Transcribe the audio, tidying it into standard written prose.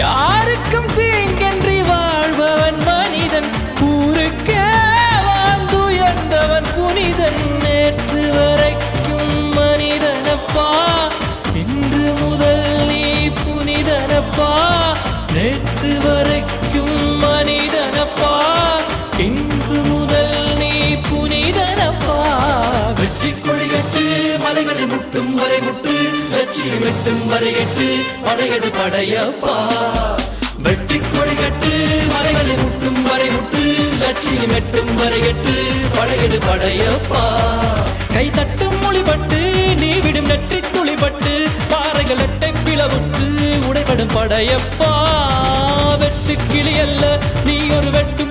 யாருக்கும் தீங்கன்றி வாழ்பவன் மனிதன், ஊருக்கே வாழ்ந்துயர்ந்தவன் புனிதன். நேற்று வரைக்கும் மனிதனப்பா, இன்று முதல் நீ புனிதனப்பா. நேற்று வரைக்கும் மனிதனப்பா, இன்று முதல் நீ புனிதனப்பா. வெற்றி கொடிகட்டு மலைகளை முட்டும் வரை முட்டு, லட்சியம் எட்டும் வரை எட்டு, படையெடு படையப்பா. வெற்றி கொடிகட்டு மலைகளை முட்டும் வரை முட்டு, லட்சியம் எட்டும் வரை எட்டு, படையெடு படையப்பா. கை தட்டும் மொழிபட்டு நீ விடும் நெற்றி துளிபட்டு, பாறைகள் எட்டை பிளவுற்று உடைபடும் படையப்பா. வெட்டு கிளி அல்ல நீ ஒரு வெட்டு